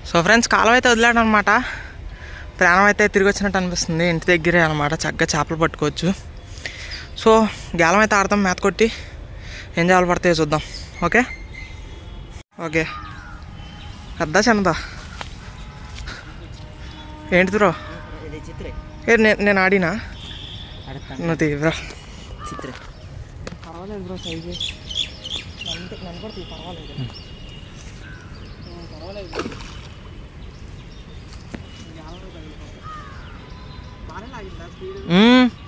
So friends, కాలం అయితే వదిలాడు అనమాట. ప్రాణం అయితే తిరిగి వచ్చినట్టు అనిపిస్తుంది. ఇంటి దగ్గరే అనమాట, చక్కగా చేపలు పట్టుకోవచ్చు. సో గేలం అయితే ఆడతాం, మేత కొట్టి ఏం చేయాలి పడతాయో చూద్దాం. Okay okay. పెద్ద చిన్నదా ఏంటి బ్రో? నేను ఆడినా నువ్వు తీవ్ర చిత్ర పర్వాలేదు బ్రో, సైజు నన్ను కూడా తీ, పర్వాలేదు పర్వాలేదు. బాగానే లాగిందా స్పీడ్?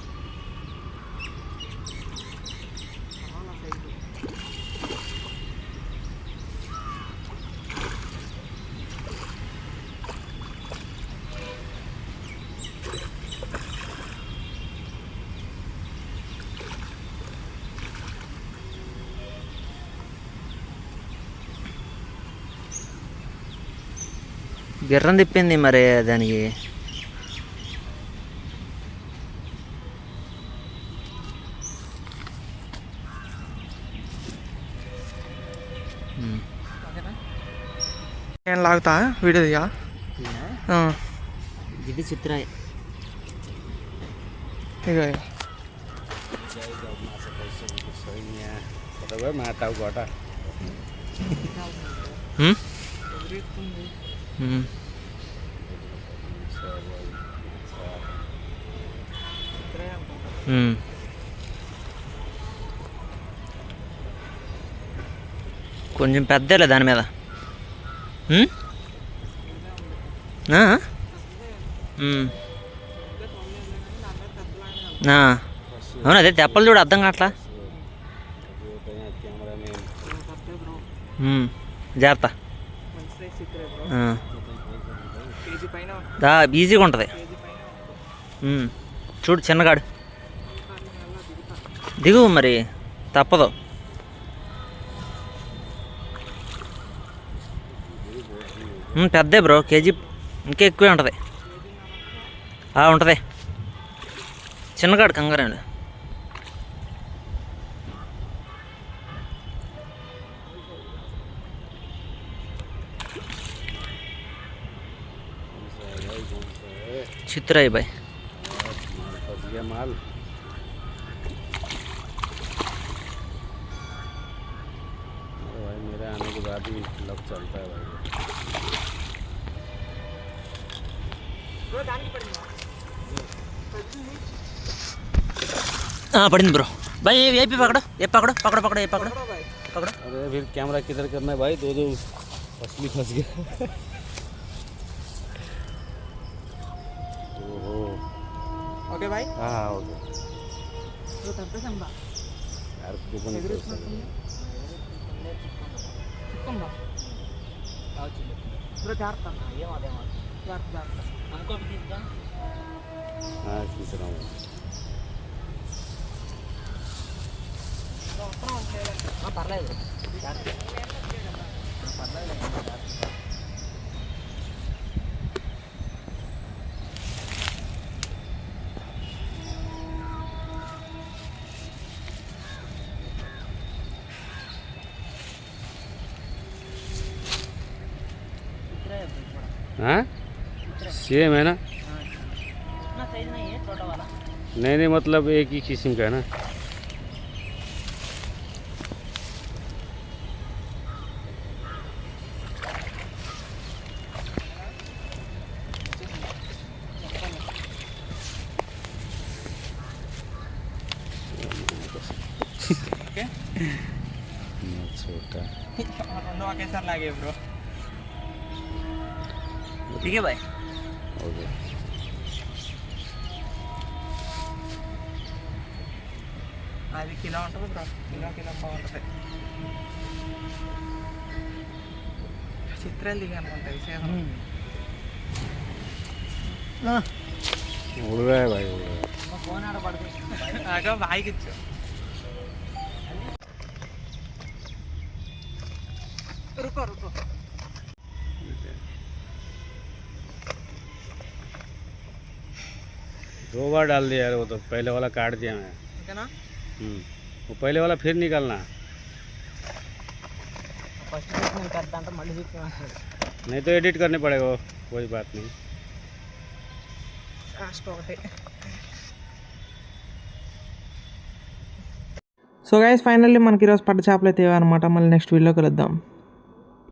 గిర్రం తిప్పింది మరి దానికి. నేను లాగుతా వీడియో దిగా. ఇది చిత్ర కొంచెం పెద్దలే దాని మీద. అవును, అదే తెప్పలు చూడు, అర్థం కావట్లా. జాగ్రత్త, ఈజీగా ఉంటుంది. చూడు చిన్నగాడు, దిగు మరి తప్పదు. పెద్దే బ్రో, కేజీ ఇంకా ఎక్కువే ఉంటుంది. ఉంటుంది. చిన్నగాడు కంగారండి. चित्रा है भाई। माल भाई मेरे आने के बाद ही लग चलता है भाई। हाँ पड़ी ब्रो भाई, ये भी पकड़ो, ये पकड़ो पकड़ो पकड़ो, ये पकड़ो पकड़ो। अरे फिर कैमरा किधर करना है भाई? दो मछली फंस गया। ओके भाई। हाँ ओके। तो तब तक संभा यार कूपन हमको भी दीजिएगा। हाँ खींच रहा हूँ। हाँ पर्లేదు हाँ सेम है ना? इतना साइज नहीं है, छोटा वाला। नहीं मतलब एक ही किस्म का है ना। छोटा कैसा लगे ब्रो? ठीक है भाई। ओके। అది కిలో ఉంటుంది బ్రో, కిలో బాగుంటుంది. చిత్రాలు దిగా అనుకుంటా విషయం. उड़ रहा है भाई, उड़ रहा है। फोन आड़ पड़ती आगे भाई किच्छु रुको रुको। दो बार डाल दिया यार, वो तो पहले वाला काट दिया मैं। ठीक है ना? वो पहले वाला फिर निकालना। ఫస్ట్ నేను పెద్ద అంటే మళ్ళీ చూస్తున్నాను. नहीं तो एडिट करने पड़ेगा, कोई बात नहीं. లాస్ట్ ఒకటి. సో గైస్ ఫైనల్లీ మనకి ఈరోజు పట్ట చేపలు అయితే ఇవన్నమాట. మళ్ళీ నెక్స్ట్ వీడియోలో కలుద్దాం.